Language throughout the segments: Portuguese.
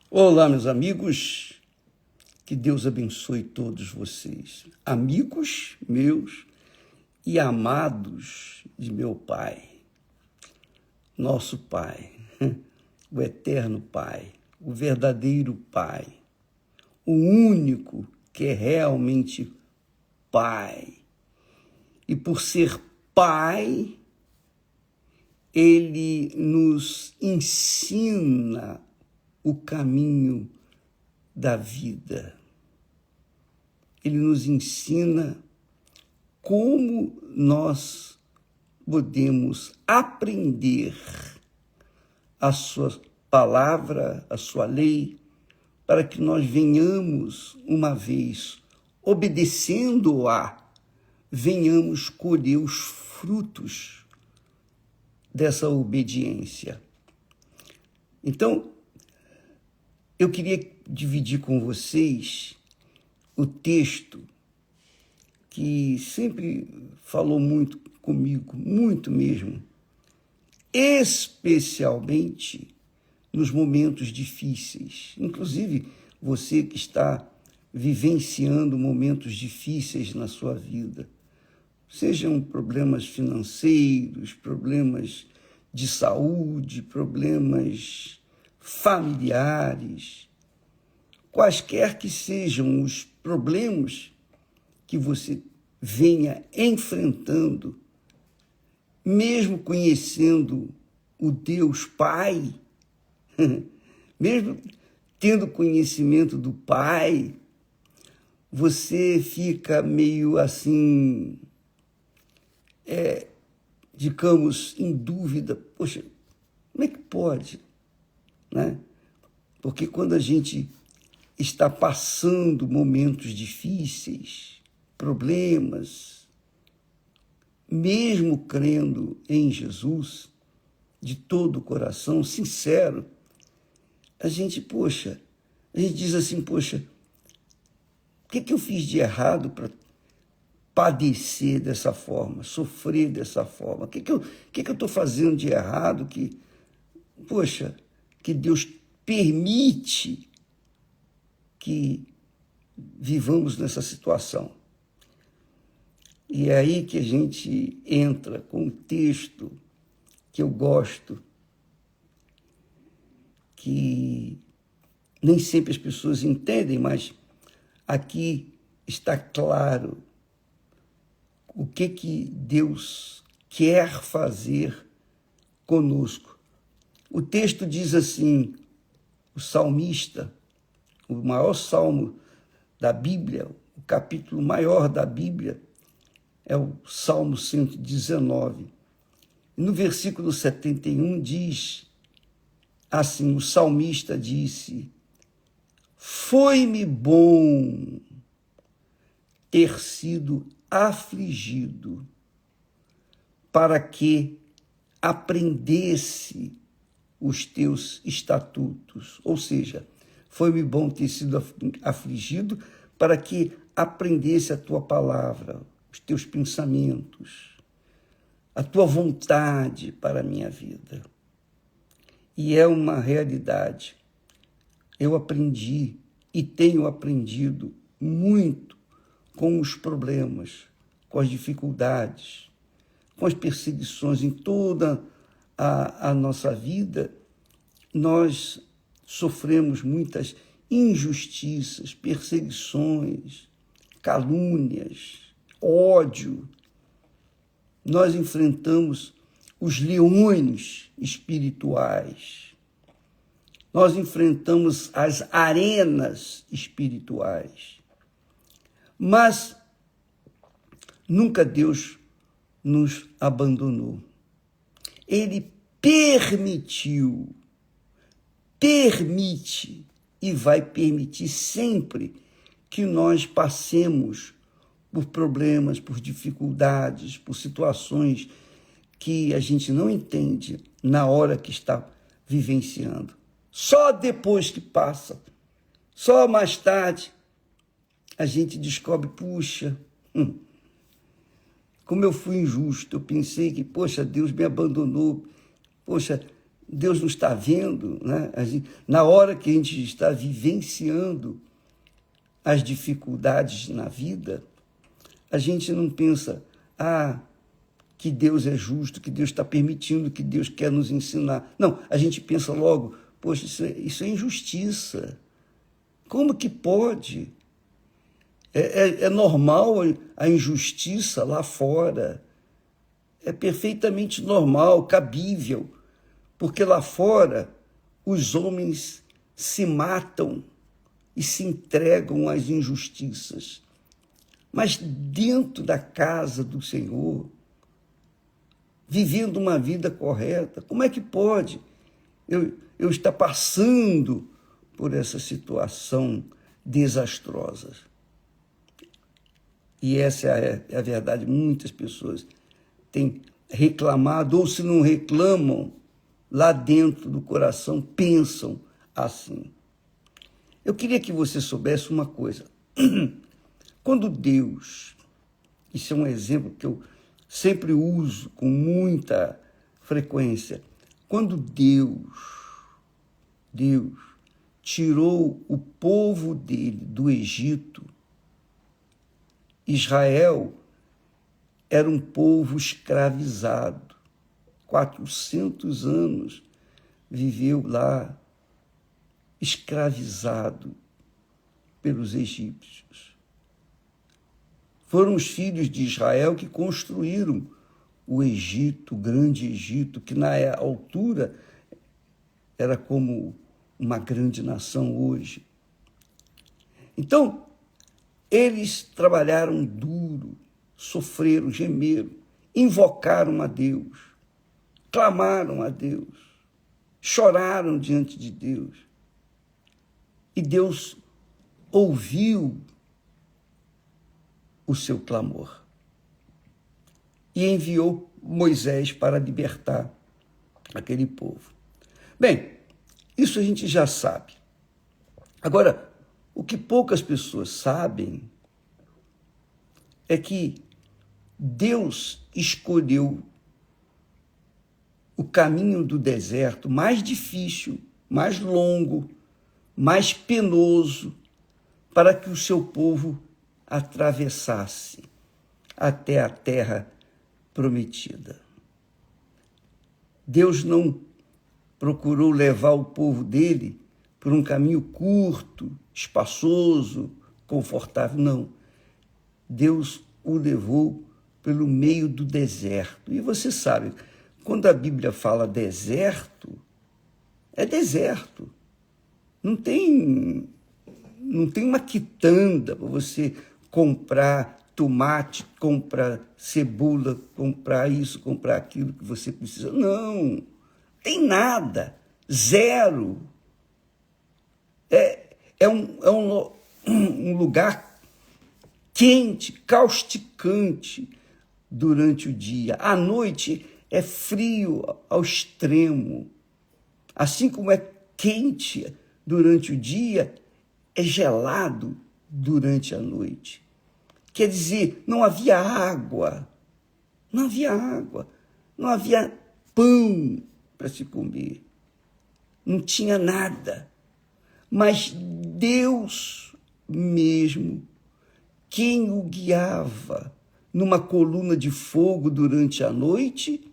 Olá, meus amigos, que Deus abençoe todos vocês, amigos meus e amados de meu Pai, nosso Pai, o eterno Pai, o verdadeiro Pai, o único que é realmente Pai. E por ser Pai, Ele nos ensina o caminho da vida. Ele nos ensina como nós podemos aprender a sua palavra, a sua lei, para que nós venhamos, uma vez obedecendo-a, venhamos colher os frutos dessa obediência. Então, eu queria dividir com vocês o texto que sempre falou muito comigo, muito mesmo, especialmente nos momentos difíceis. Inclusive, você que está vivenciando momentos difíceis na sua vida, sejam problemas financeiros, problemas de saúde, problemas familiares, quaisquer que sejam os problemas que você venha enfrentando, mesmo conhecendo o Deus Pai, mesmo tendo conhecimento do Pai, você fica meio assim, digamos, em dúvida. Poxa, como é que pode? Né? Porque quando a gente está passando momentos difíceis, problemas, mesmo crendo em Jesus, de todo o coração, sincero, a gente diz assim, poxa, o que eu fiz de errado para padecer dessa forma, sofrer dessa forma? O que eu estou fazendo de errado que Deus permite que vivamos nessa situação? E é aí que a gente entra com um texto que eu gosto, que nem sempre as pessoas entendem, mas aqui está claro o que Deus quer fazer conosco. O texto diz assim, o salmista, o maior salmo da Bíblia, o capítulo maior da Bíblia, é o Salmo 119. E no versículo 71 diz assim, o salmista disse: foi-me bom ter sido afligido, para que aprendesse os teus estatutos. Ou seja, foi-me bom ter sido afligido para que aprendesse a tua palavra, os teus pensamentos, a tua vontade para a minha vida. E é uma realidade. Eu aprendi e tenho aprendido muito com os problemas, com as dificuldades, com as perseguições em toda a nossa vida. Nós sofremos muitas injustiças, perseguições, calúnias, ódio. Nós enfrentamos os leões espirituais. Nós enfrentamos as arenas espirituais. Mas nunca Deus nos abandonou. Ele permite e vai permitir sempre que nós passemos por problemas, por dificuldades, por situações que a gente não entende na hora que está vivenciando. Só depois que passa, só mais tarde, a gente descobre, puxa, como eu fui injusto, eu pensei que, poxa, Deus me abandonou, poxa, Deus não está vendo, né? Na hora que a gente está vivenciando as dificuldades na vida, a gente não pensa, que Deus é justo, que Deus está permitindo, que Deus quer nos ensinar. Não, a gente pensa logo, poxa, isso é injustiça. Como que pode? É normal a injustiça lá fora. É perfeitamente normal, cabível, porque lá fora os homens se matam e se entregam às injustiças. Mas dentro da casa do Senhor, vivendo uma vida correta, como é que pode eu estar passando por essa situação desastrosa? E essa é a verdade. Muitas pessoas têm reclamado, ou se não reclamam, lá dentro do coração pensam assim. Eu queria que você soubesse uma coisa. Quando Deus, isso é um exemplo que eu sempre uso com muita frequência, quando Deus tirou o povo dele do Egito, Israel era um povo escravizado. 400 anos viveu lá escravizado pelos egípcios. Foram os filhos de Israel que construíram o Egito, o grande Egito, que na altura era como uma grande nação hoje. Então, eles trabalharam duro, sofreram, gemeram, invocaram a Deus, clamaram a Deus, choraram diante de Deus. E Deus ouviu o seu clamor e enviou Moisés para libertar aquele povo. Bem, isso a gente já sabe. Agora, o que poucas pessoas sabem é que Deus escolheu o caminho do deserto mais difícil, mais longo, mais penoso, para que o seu povo atravessasse até a terra prometida. Deus não procurou levar o povo dele por um caminho curto, espaçoso, confortável, não. Deus o levou pelo meio do deserto. E você sabe, quando a Bíblia fala deserto, é deserto. Não tem uma quitanda para você comprar tomate, comprar cebola, comprar isso, comprar aquilo que você precisa. Não, tem nada, zero. É um lugar quente, causticante durante o dia. À noite é frio ao extremo. Assim como é quente durante o dia, é gelado durante a noite. Quer dizer, não havia água, não havia pão para se comer, não tinha nada. Mas Deus mesmo, quem o guiava numa coluna de fogo durante a noite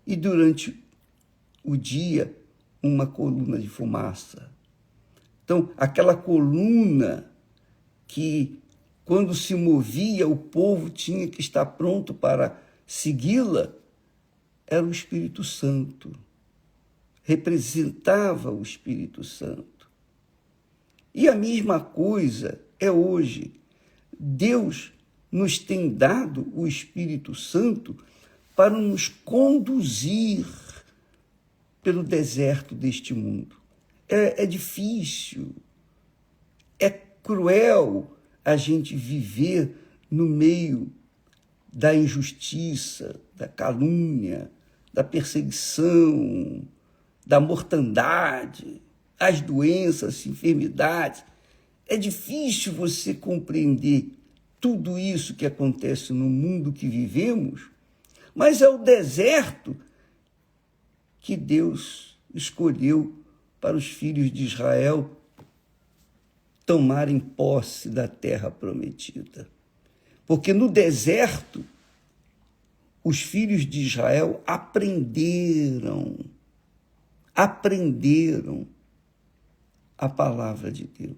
e durante o dia, uma coluna de fumaça. Então, aquela coluna que, quando se movia, o povo tinha que estar pronto para segui-la, era o Espírito Santo. Representava o Espírito Santo. E a mesma coisa é hoje. Deus nos tem dado o Espírito Santo para nos conduzir pelo deserto deste mundo. É difícil, é cruel a gente viver no meio da injustiça, da calúnia, da perseguição, da mortandade, as doenças, as enfermidades. É difícil você compreender tudo isso que acontece no mundo que vivemos, mas é o deserto que Deus escolheu para os filhos de Israel tomarem posse da terra prometida. Porque no deserto, os filhos de Israel aprenderam a palavra de Deus.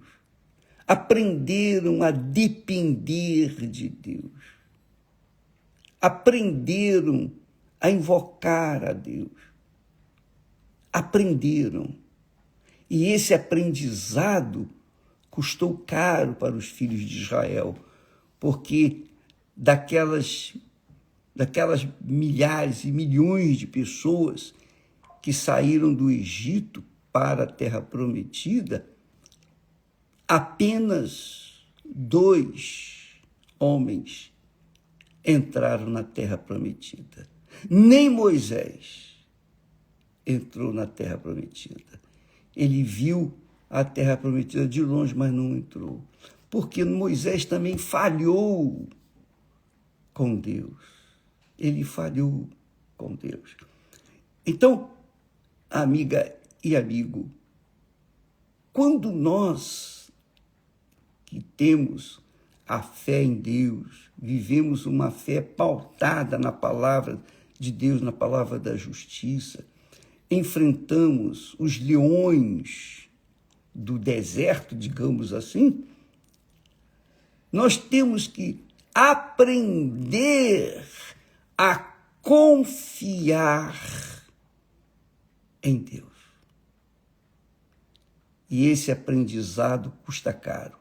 Aprenderam a depender de Deus. Aprenderam a invocar a Deus. Aprenderam. E esse aprendizado custou caro para os filhos de Israel, porque daquelas milhares e milhões de pessoas que saíram do Egito para a terra prometida, apenas 2 homens entraram na terra prometida. Nem Moisés entrou na terra prometida. Ele viu a terra prometida de longe, mas não entrou. Porque Moisés também falhou com Deus. Ele falhou com Deus. Então, amiga e amigo, quando nós que temos a fé em Deus, vivemos uma fé pautada na palavra de Deus, na palavra da justiça, enfrentamos os leões do deserto, digamos assim, nós temos que aprender a confiar em Deus. E esse aprendizado custa caro.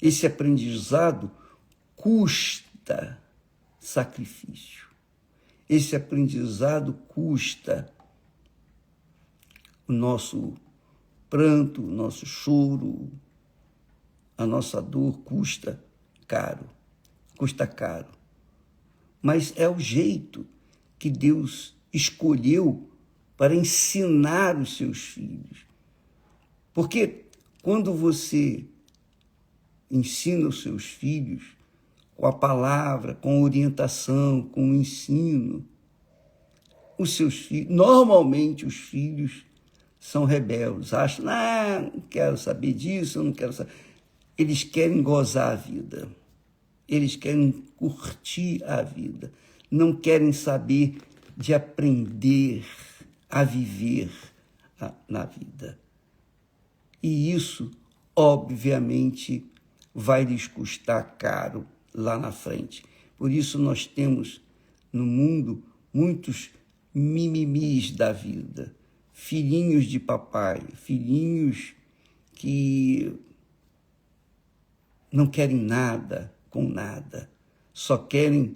Esse aprendizado custa sacrifício. Esse aprendizado custa o nosso pranto, o nosso choro, a nossa dor custa caro. Mas é o jeito que Deus escolheu para ensinar os seus filhos. Porque quando você ensina os seus filhos com a palavra, com orientação, com o ensino, os seus filhos, normalmente os filhos são rebeldes, acham, não quero saber disso, eu não quero saber. Eles querem gozar a vida, eles querem curtir a vida, não querem saber de aprender a viver na vida. E isso, obviamente, vai lhes custar caro lá na frente. Por isso nós temos no mundo muitos mimimis da vida, filhinhos de papai, filhinhos que não querem nada com nada, só querem,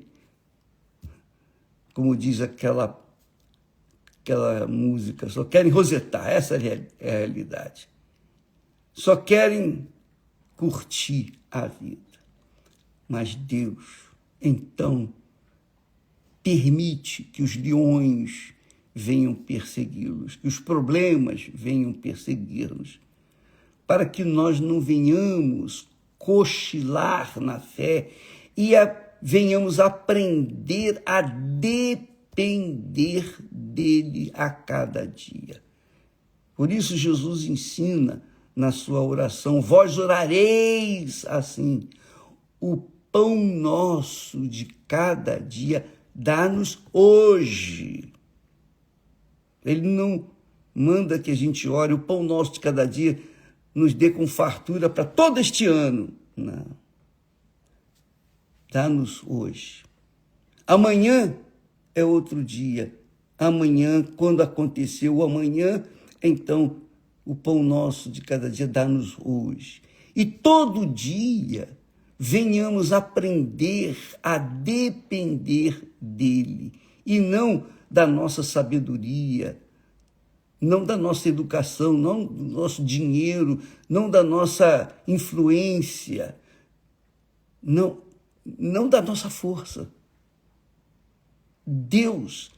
como diz aquela música, só querem rosetar, essa é a realidade. Só querem curtir a vida. Mas Deus, então, permite que os leões venham persegui-los, que os problemas venham perseguir-nos, para que nós não venhamos cochilar na fé e venhamos aprender a depender dele a cada dia. Por isso Jesus ensina na sua oração, vós orareis assim, o pão nosso de cada dia dá-nos hoje. Ele não manda que a gente ore, o pão nosso de cada dia nos dê com fartura para todo este ano. Não. Dá-nos hoje. Amanhã é outro dia. Amanhã, quando aconteceu o amanhã, então o pão nosso de cada dia dá-nos hoje. E todo dia venhamos aprender a depender dele e não da nossa sabedoria, não da nossa educação, não do nosso dinheiro, não da nossa influência, não da nossa força. Deus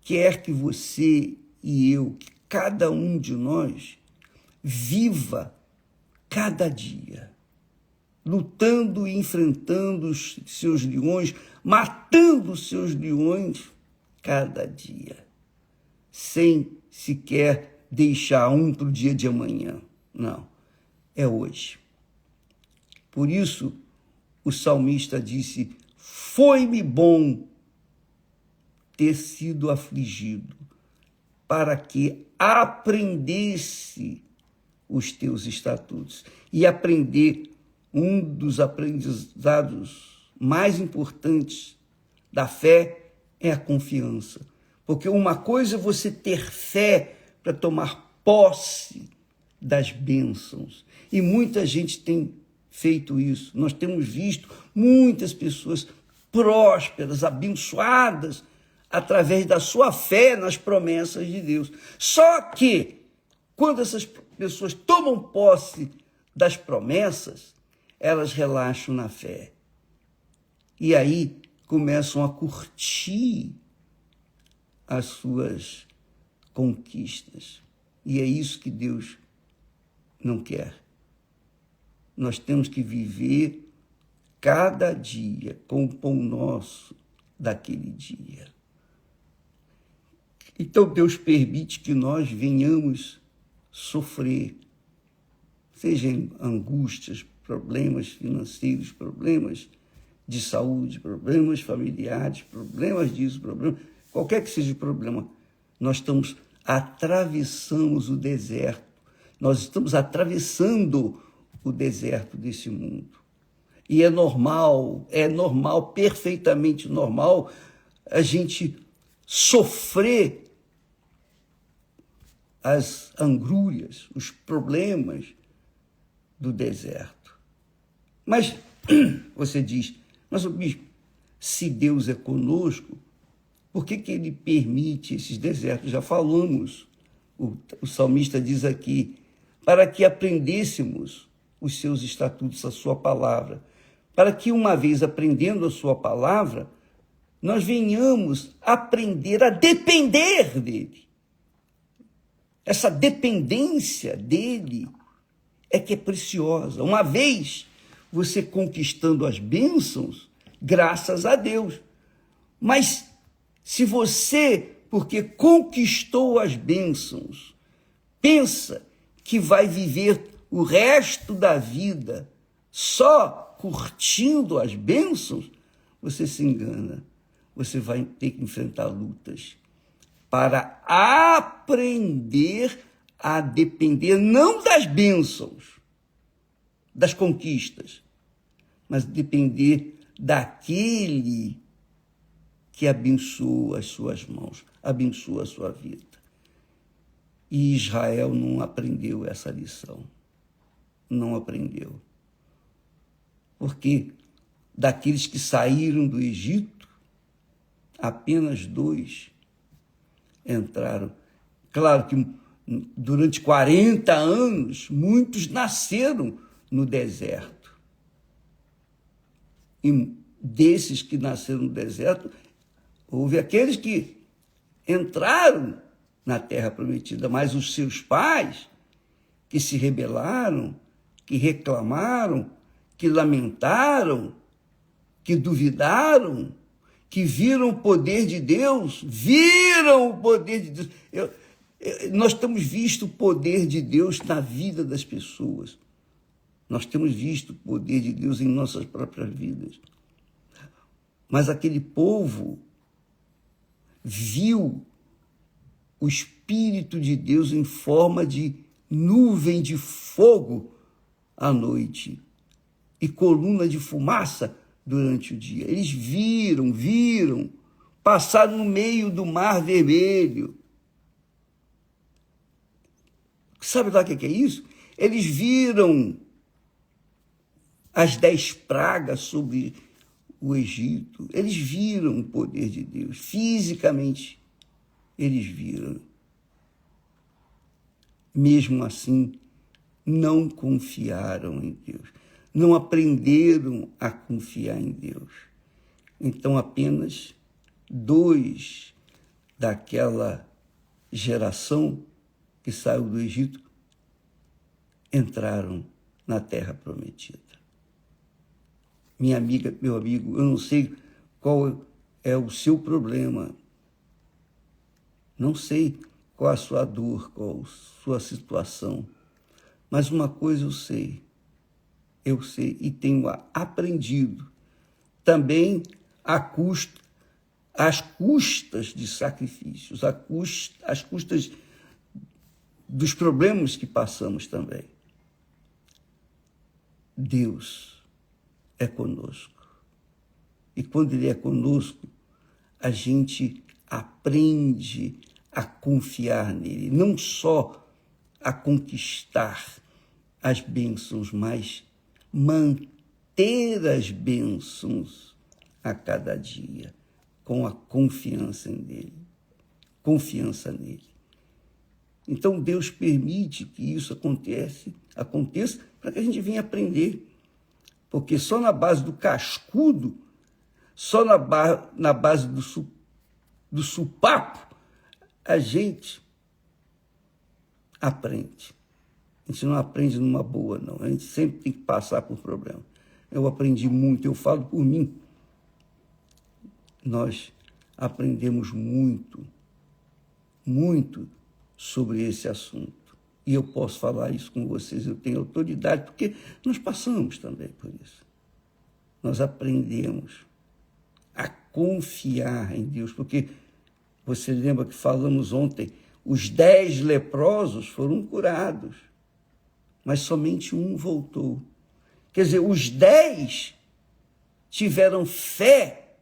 quer que você e eu, que cada um de nós, viva cada dia, lutando e enfrentando os seus leões, matando os seus leões cada dia, sem se quer deixar um para o dia de amanhã. Não, é hoje. Por isso, o salmista disse: foi-me bom ter sido afligido, para que aprendesse os teus estatutos. E aprender, um dos aprendizados mais importantes da fé é a confiança. Porque uma coisa é você ter fé para tomar posse das bênçãos. E muita gente tem feito isso. Nós temos visto muitas pessoas prósperas, abençoadas, através da sua fé nas promessas de Deus. Só que, quando essas pessoas tomam posse das promessas, elas relaxam na fé. E aí começam a curtir as suas conquistas. E é isso que Deus não quer. Nós temos que viver cada dia com o pão nosso daquele dia. Então Deus permite que nós venhamos sofrer, seja em angústias, problemas financeiros, problemas de saúde, problemas familiares, problemas disso, qualquer que seja o problema, nós atravessamos o deserto, nós estamos atravessando o deserto desse mundo. E é normal, perfeitamente normal, a gente sofrer as angúrias, os problemas do deserto. Mas você diz, mas bispo, se Deus é conosco, por que ele permite esses desertos? Já falamos, o salmista diz aqui, para que aprendêssemos os seus estatutos, a sua palavra, para que uma vez aprendendo a sua palavra, nós venhamos aprender a depender dele. Essa dependência dele é que é preciosa. Uma vez você conquistando as bênçãos, graças a Deus. Mas se você, porque conquistou as bênçãos, pensa que vai viver o resto da vida só curtindo as bênçãos, você se engana. Você vai ter que enfrentar lutas para aprender a depender não das bênçãos, das conquistas, mas depender daquele que abençoa as suas mãos, abençoa a sua vida. E Israel não aprendeu essa lição. Não aprendeu. Porque daqueles que saíram do Egito, apenas 2 entraram. Claro que durante 40 anos, muitos nasceram no deserto. E desses que nasceram no deserto, houve aqueles que entraram na terra prometida, mas os seus pais, que se rebelaram, que reclamaram, que lamentaram, que duvidaram, que viram o poder de Deus, nós temos visto o poder de Deus na vida das pessoas. Nós temos visto o poder de Deus em nossas próprias vidas. Mas aquele povo viu o Espírito de Deus em forma de nuvem de fogo à noite e coluna de fumaça durante o dia. Eles viram, passaram no meio do Mar Vermelho. Sabe lá o que é isso? Eles viram as 10 pragas sobre o Egito. Eles viram o poder de Deus. Fisicamente, eles viram. Mesmo assim, não confiaram em Deus. Não aprenderam a confiar em Deus. Então, apenas 2 daquela geração que saiu do Egito entraram na terra prometida. Minha amiga, meu amigo, eu não sei qual é o seu problema. Não sei qual a sua dor, qual a sua situação. Mas uma coisa eu sei e tenho aprendido, também às custas de sacrifícios, às custas dos problemas que passamos também. Deus é conosco. E quando Ele é conosco, a gente aprende a confiar nele, não só a conquistar as bênçãos, mas manter as bênçãos a cada dia, com a confiança nele. Então, Deus permite que isso aconteça para que a gente venha aprender. Porque só na base do cascudo, só na base do supapo, a gente aprende. A gente não aprende numa boa, não. A gente sempre tem que passar por problema. Eu aprendi muito, eu falo por mim. Nós aprendemos muito sobre esse assunto. E eu posso falar isso com vocês, eu tenho autoridade, porque nós passamos também por isso. Nós aprendemos a confiar em Deus, porque você lembra que falamos ontem, os 10 leprosos foram curados, mas somente um voltou. Quer dizer, os 10 tiveram fé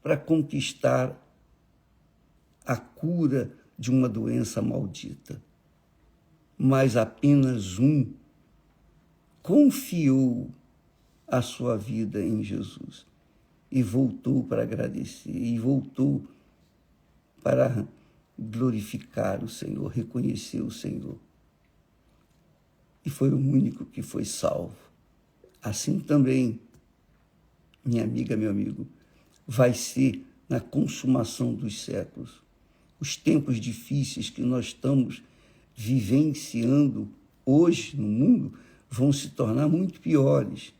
para conquistar a cura de uma doença maldita. Mas apenas um confiou a sua vida em Jesus e voltou para agradecer, e voltou para glorificar o Senhor, reconhecer o Senhor. E foi o único que foi salvo. Assim também, minha amiga, meu amigo, vai ser na consumação dos séculos. Os tempos difíceis que nós estamos vivenciando hoje no mundo vão se tornar muito piores,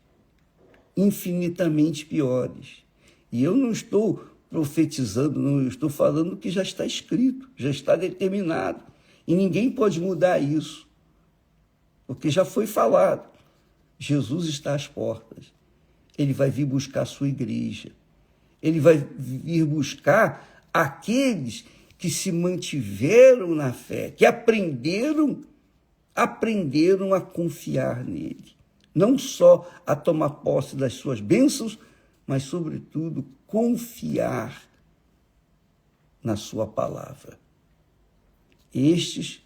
infinitamente piores. E eu não estou profetizando, não, eu estou falando o que já está escrito, já está determinado. E ninguém pode mudar isso, porque já foi falado. Jesus está às portas. Ele vai vir buscar a sua igreja. Ele vai vir buscar aqueles que se mantiveram na fé, que aprenderam a confiar nele. Não só a tomar posse das suas bênçãos, mas, sobretudo, confiar na sua palavra. Estes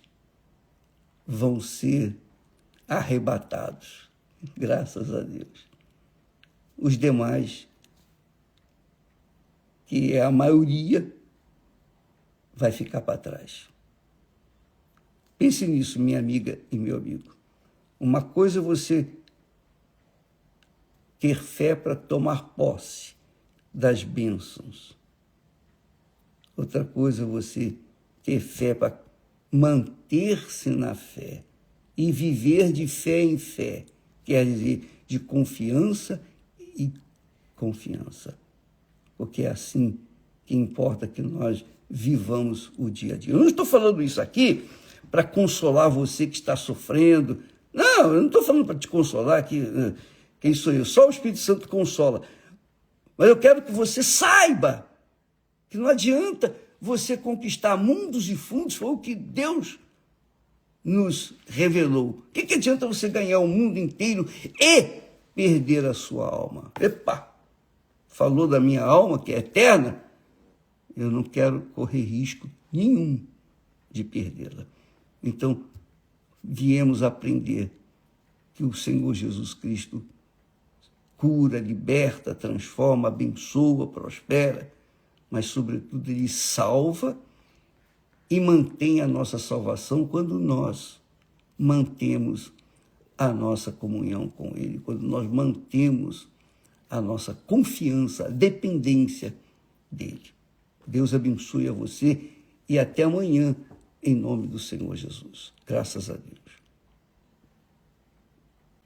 vão ser arrebatados, graças a Deus. Os demais, que é a maioria, vai ficar para trás. Pense nisso, minha amiga e meu amigo. Uma coisa é você ter fé para tomar posse das bênçãos. Outra coisa é você ter fé para manter-se na fé e viver de fé em fé, quer dizer, de confiança e confiança. Porque é assim que importa que nós vivamos o dia a dia. Eu não estou falando isso aqui para consolar você que está sofrendo. Não, eu não estou falando para te consolar, que quem sou eu? Só o Espírito Santo consola. Mas eu quero que você saiba que não adianta você conquistar mundos e fundos, foi o que Deus nos revelou. O que adianta você ganhar o mundo inteiro e perder a sua alma? Epa! Falou da minha alma, que é eterna, eu não quero correr risco nenhum de perdê-la. Então, viemos aprender que o Senhor Jesus Cristo cura, liberta, transforma, abençoa, prospera, mas, sobretudo, Ele salva e mantém a nossa salvação quando nós mantemos a nossa comunhão com Ele, quando nós mantemos a nossa confiança, a dependência dEle. Deus abençoe a você e até amanhã, em nome do Senhor Jesus. Graças a Deus.